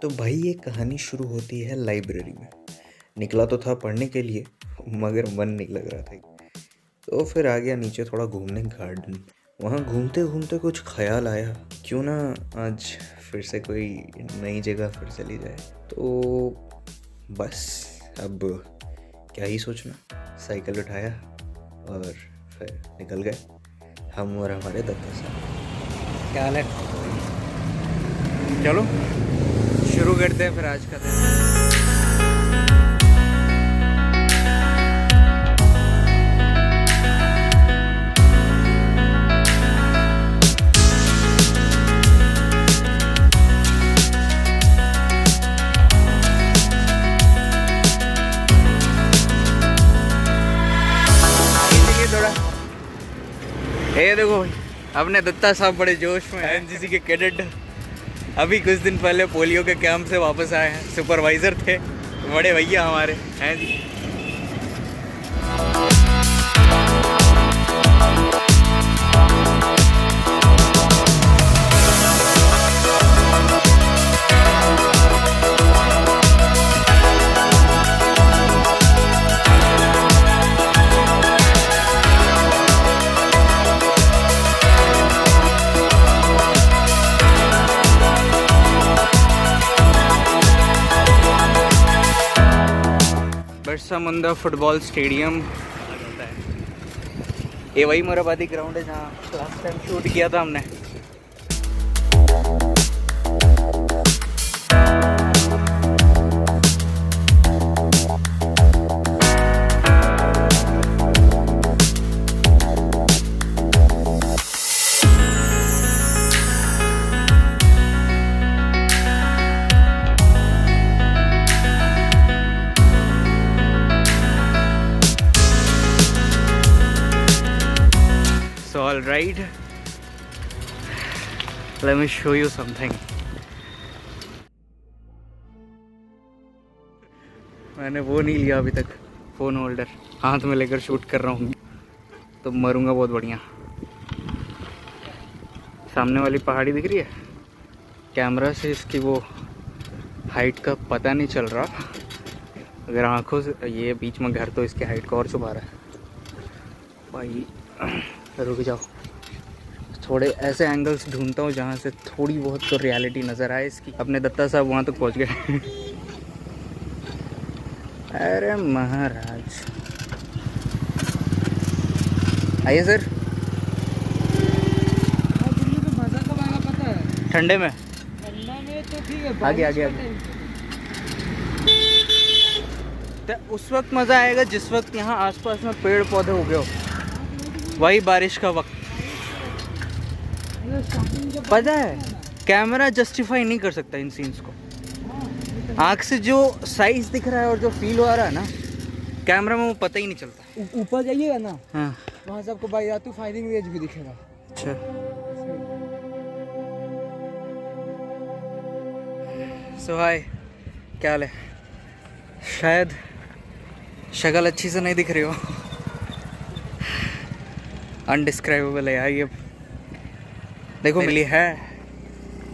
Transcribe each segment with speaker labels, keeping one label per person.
Speaker 1: तो भाई ये कहानी शुरू होती है लाइब्रेरी में। निकला तो था पढ़ने के लिए, मगर मन नहीं लग रहा था। तो फिर आ गया नीचे थोड़ा घूमने गार्डन। वहाँ घूमते घूमते कुछ ख्याल आया, क्यों ना आज फिर से कोई नई जगह फिर चली जाए। तो बस अब क्या ही सोचना, साइकिल उठाया और फिर निकल गए हम और हमारे दत्ता साहब।
Speaker 2: क्या हाल है? चलो शुरू करते हैं फिर आज का दिन। ये देखो भाई, अपने दत्ता साहब बड़े जोश में हैं। एनसीसी के कैडेट अभी कुछ दिन पहले पोलियो के कैंप से वापस आए हैं। सुपरवाइज़र थे बड़े भैया हमारे हैं जी। बिरसा मुंडा फुटबॉल स्टेडियम ये वही मोराबादी ग्राउंड है जहाँ लास्ट टाइम शूट किया था हमने। So all right, let me show you something. मैंने वो नहीं लिया अभी तक, फ़ोन होल्डर हाथ में लेकर शूट कर रहा हूँ तो मरूंगा बहुत बढ़िया। सामने वाली पहाड़ी दिख रही है, कैमरा से इसकी वो हाइट का पता नहीं चल रहा, अगर आंखों से ये बीच में घर तो इसकी हाइट को और छुपा रहा है भाई। रुक जाओ, थोड़े ऐसे एंगल्स ढूंढता हूँ जहाँ से थोड़ी बहुत तो रियलिटी नज़र आए इसकी। अपने दत्ता साहब वहाँ तक पहुँच गए। अरे महाराज आइए सर।
Speaker 3: दिल्ली में मज़ा कब आएगा पता है?
Speaker 2: ठंडे में।
Speaker 3: ठंडा में तो ठीक है,
Speaker 2: आगे आगे आगे। तो उस वक्त मज़ा आएगा जिस वक्त यहाँ आसपास में पेड़ पौधे उगे हो, वही बारिश का वक्त। पता है कैमरा जस्टिफाई नहीं कर सकता इन सीन्स को। आँख से जो साइज दिख रहा है और जो फील हो रहा है ना, कैमरा में वो पता ही नहीं चलता।
Speaker 3: ऊपर जाइएगा ना,
Speaker 2: हाँ
Speaker 3: वहाँ से आपको बाईरातू फायरिंग रेंज भी दिखेगा।
Speaker 2: अच्छा सो हाय, क्या हाल है? शायद शक्ल अच्छी से नहीं दिख रही हो, अनडिस्क्राइबेबल है यार ये। देखो मिली है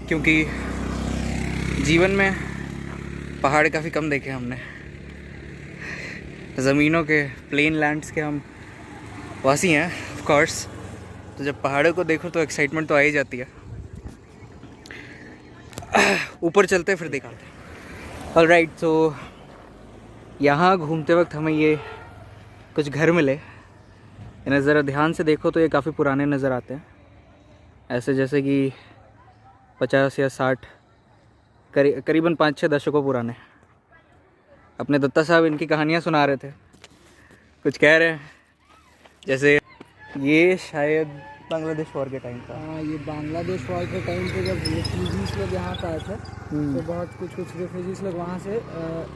Speaker 2: क्योंकि जीवन में पहाड़ काफ़ी कम देखे हमने, ज़मीनों के प्लेन लैंड्स के हम वासी हैं ऑफ कोर्स। तो जब पहाड़ों को देखो तो एक्साइटमेंट तो आ ही जाती है। ऊपर चलते फिर दिखाते। ऑलराइट, तो यहाँ घूमते वक्त हमें ये कुछ घर मिले। इन्हें ज़रा ध्यान से देखो तो ये काफ़ी पुराने नज़र आते हैं, ऐसे जैसे कि 50 या 60 करीबन 5-6 दशकों पुराने। अपने दत्ता साहब इनकी कहानियाँ सुना रहे थे, कुछ कह रहे हैं जैसे ये शायद बांग्लादेश वॉर के टाइम का।
Speaker 3: हाँ, ये बांग्लादेश वॉर के टाइम पे जब रेफ्यूजीज लोग यहाँ पे आए थे तो बहुत कुछ रेफ्यूजीज लोग वहाँ से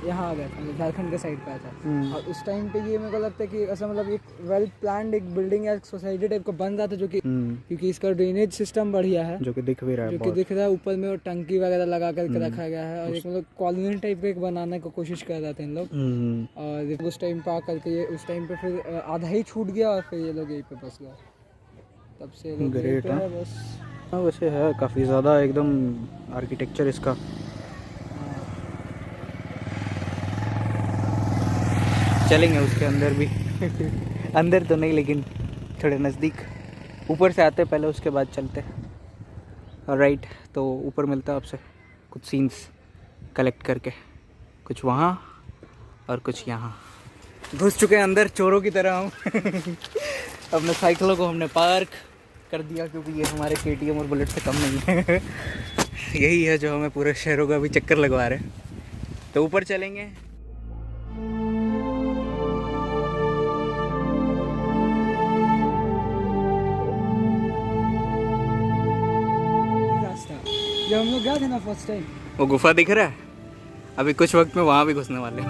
Speaker 3: यहाँ आ गए थे, झारखंड के साइड पे आए थे। और उस टाइम पे ये मेरे को लगता है कि ऐसा मतलब एक वेल प्लान्ड एक बिल्डिंग या सोसाइटी टाइप का बन रहा था, जो कि क्योंकि इसका ड्रेनेज सिस्टम बढ़िया है,
Speaker 2: जो कि दिख भी रहा है,
Speaker 3: जो कि दिख रहा है। ऊपर में वो टंकी वगैरह लगा करके रखा गया है और एक मतलब कॉलोनी टाइप का एक बनाने की कोशिश कर रहे थे इन लोग। और उस टाइम पे आकर के ये उस टाइम पे फिर आधा ही छूट गया और फिर ये लोग यहीं पे बस गए। तब से
Speaker 2: ग्रेट है
Speaker 3: बस।
Speaker 2: हाँ, वैसे है काफ़ी ज़्यादा एकदम आर्किटेक्चर इसका चलेंगे उसके अंदर भी अंदर तो नहीं लेकिन थोड़े नज़दीक, ऊपर से आते पहले उसके बाद चलते। राइट, तो ऊपर मिलता है आपसे कुछ सीन्स कलेक्ट करके, कुछ वहाँ और कुछ यहाँ। घुस चुके हैं अंदर चोरों की तरह हम अपने साइकिलों को हमने पार्क कर दिया क्योंकि ये हमारे KTM और बुलेट से कम नहीं है यही है जो हमें पूरे शहरों का भी चक्कर लगवा रहे हैं। तो ऊपर चलेंगे।
Speaker 3: रास्ता जब हम लोग गए थे ना फर्स्ट टाइम,
Speaker 2: वो गुफा दिख रहा है, अभी कुछ वक्त में वहाँ भी घुसने वाले हैं।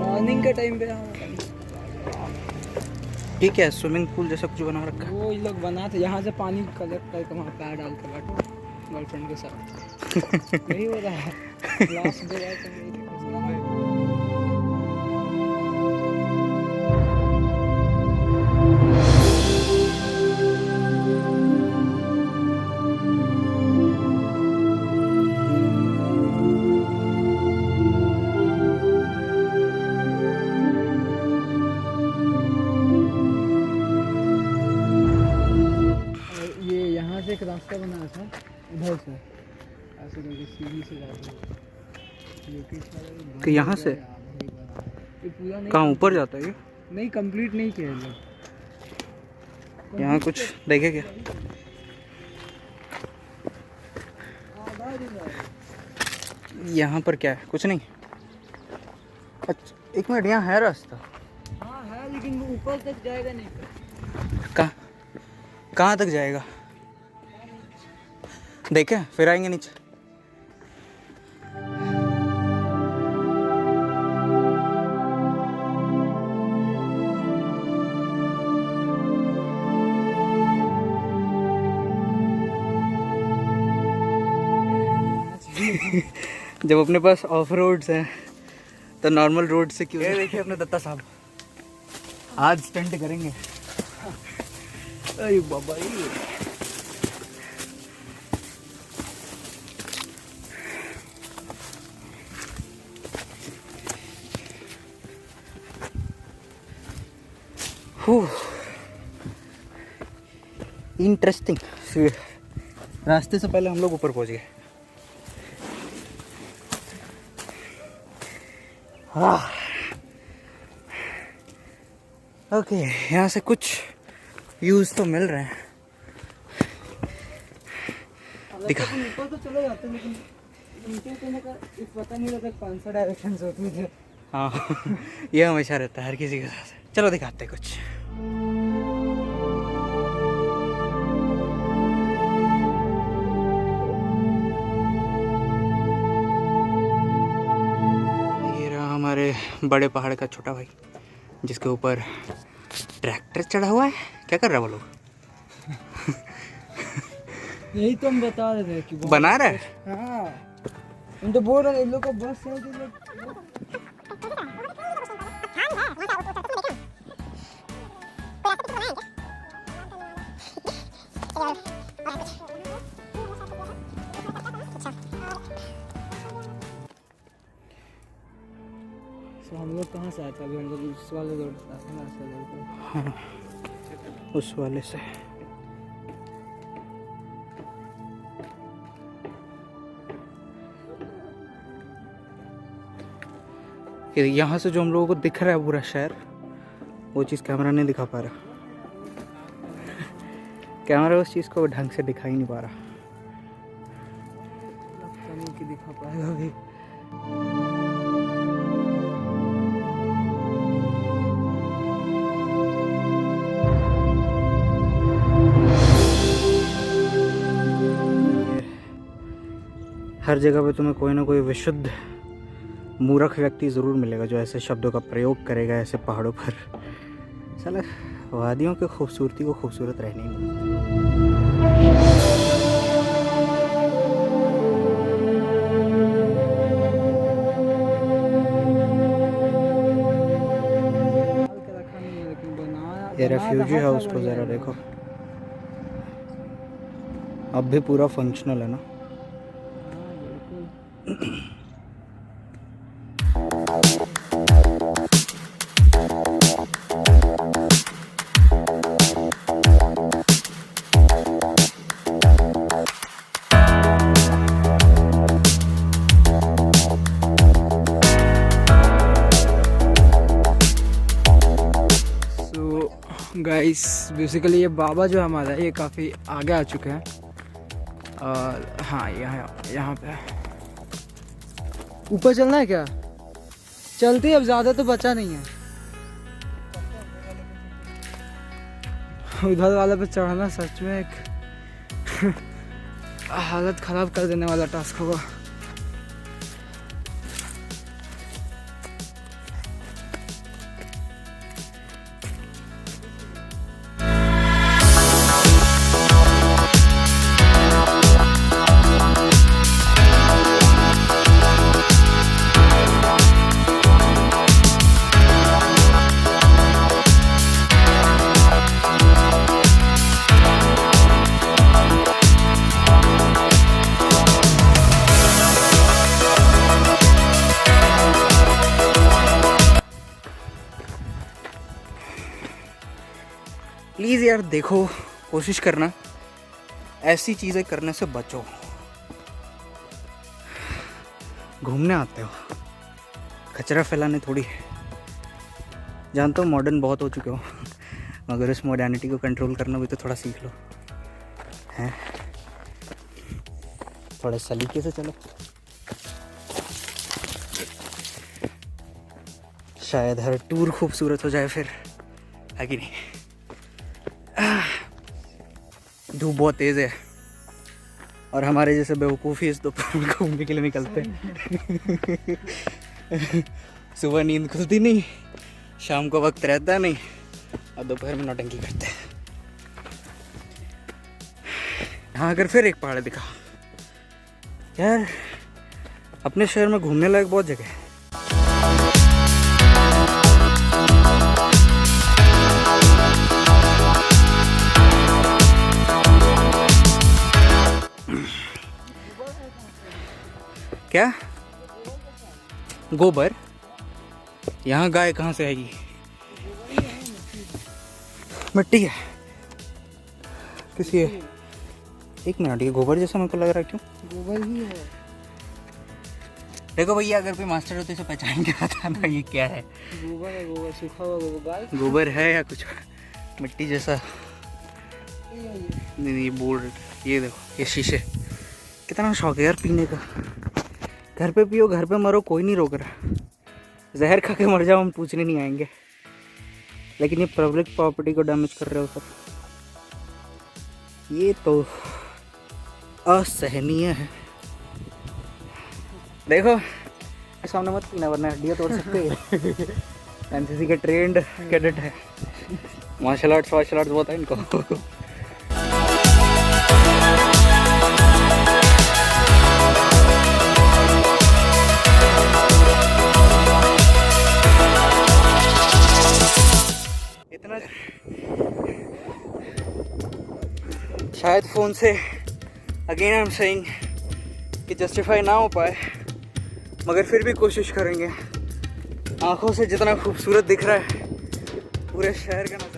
Speaker 3: मॉर्निंग के टाइम पे हम
Speaker 2: ठीक है, स्विमिंग पूल जैसा कुछ बना रखा है।
Speaker 3: वो ये लोग बनाते, यहाँ से पानी कलेक्ट करके वहाँ पैर डाल कर बैठो गर्लफ्रेंड के साथ यही हो रहा है। लास्ट डे है तो यही देखो। ये यहाँ से एक रास्ता बना था उधर से, ऐसे करके सीढ़ी से जाते हैं। ये पीछे वाला भी
Speaker 2: कि यहाँ से
Speaker 3: वही बना है। ये पूरा नहीं,
Speaker 2: कहाँ ऊपर जाता है ये?
Speaker 3: नहीं कंप्लीट नहीं किया है लोग।
Speaker 2: यहाँ कुछ देखे क्या? यहाँ पर क्या है? कुछ नहीं। अच्छा एक मिनट, यहाँ है रास्ता।
Speaker 3: हाँ है लेकिन वो ऊपर तक जाएगा नहीं।
Speaker 2: कहाँ तक जाएगा? देखें फिर आएंगे नीचे। जब अपने पास ऑफ रोड्स हैं तो नॉर्मल रोड से क्यों? ये देखिए अपने दत्ता साहब आज स्टंट करेंगे। अरे बाबा ये इंटरेस्टिंग। रास्ते से पहले हम लोग ऊपर पहुंच गए। ओके, यहाँ से कुछ व्यूज तो मिल रहे हैं। दिखा
Speaker 3: ऊपर तो चले जाते लेकिन नीचे करने का पता नहीं रहता कौन सा डायरेक्शन होती है।
Speaker 2: हाँ ये हमेशा रहता है हर किसी के साथ। चलो दिखाते हैं कुछ। ये रहा हमारे बड़े पहाड़ का छोटा भाई जिसके ऊपर ट्रैक्टर चढ़ा हुआ है। क्या कर रहा है वो लोग?
Speaker 3: यही तो हम बता रहे थे कि
Speaker 2: बना रहा है।
Speaker 3: हाँ हम तो बोल रहे इन लोग को बस है कि लोग तो हम लोग कहाँ से आए थे? अभी हम लोग उस वाले रोड से आते हैं ना।
Speaker 2: हाँ, उस वाले से। यहाँ से जो हम लोगों को दिख रहा है पूरा शहर, वो चीज़ कैमरा नहीं दिखा पा रहा। कैमरा उस चीज़ को ढंग से दिखा ही नहीं पा रहा।
Speaker 3: कहीं की दिखा पाएगा अभी।
Speaker 2: हर जगह पे तुम्हें कोई ना कोई विशुद्ध मूर्ख व्यक्ति ज़रूर मिलेगा जो ऐसे शब्दों का प्रयोग करेगा ऐसे पहाड़ों पर। साला वादियों की खूबसूरती को खूबसूरत रहने ही नहीं देता। ये रेफ्यूजी हाउस को ज़रा देखो, अब भी पूरा फंक्शनल है ना।
Speaker 3: गाइस बेसिकली ये बाबा जो हमारा है ये काफ़ी आगे आ चुके हैं और हाँ यहाँ पे ऊपर चलना है क्या? चलते अब ज़्यादा तो बचा नहीं है। उधर वाले पे चढ़ना सच में एक हालत ख़राब कर देने वाला टास्क होगा।
Speaker 2: प्लीज़ यार देखो, कोशिश करना ऐसी चीज़ें करने से बचो। घूमने आते हो, कचरा फैलाने थोड़ी। जानता हूँ मॉडर्न बहुत हो चुके हो, मगर इस मॉडर्निटी को कंट्रोल करना भी तो थोड़ा सीख लो, हैं? थोड़ा सलीके से चलो। शायद हर टूर खूबसूरत हो जाए फिर, है कि नहीं? धूप बहुत तेज़ है और हमारे जैसे बेवकूफ़ी इस दोपहर में घूमने के लिए निकलते हैं। सुबह नींद खुलती नहीं, शाम को वक्त रहता नहीं और दोपहर में नौटंकी करते हैं। यहाँ अगर फिर एक पहाड़ दिखा यार, अपने शहर में घूमने लायक बहुत जगह है। क्या गोबर? यहाँ गाय कहाँ से आएगी? मिट्टी है किसी है? एक मिनट, ये गोबर जैसा मेरे को लग रहा है। क्यों
Speaker 3: गोबर ही है?
Speaker 2: देखो भैया, अगर कोई मास्टर होते तो पहचान के बताना ये क्या है।
Speaker 3: गोबर है, गोबर सूखा हुआ गोबर।
Speaker 2: गोबर है या कुछ मिट्टी जैसा? नहीं, ये बोर्ड, ये देखो, ये शीशे। कितना शौक है यार पीने का। घर पे पियो, घर पे मरो, कोई नहीं रोक रहा। जहर खा के मर जाओ, हम पूछने नहीं आएंगे। लेकिन ये पब्लिक प्रॉपर्टी को डैमेज कर रहे हो सब, ये तो असहनीय है। देखो सामने मत पीना वरना हड्डियाँ तोड़ सकते हैं। एनसीसी के ट्रेंड कैडेट है, मार्शल आर्ट्स बहुत है इनको। इतना शायद फ़ोन से अगेन आई एम सेइंग कि जस्टिफाई ना हो पाए, मगर फिर भी कोशिश करेंगे। आँखों से जितना खूबसूरत दिख रहा है पूरे शहर का नज़ारा।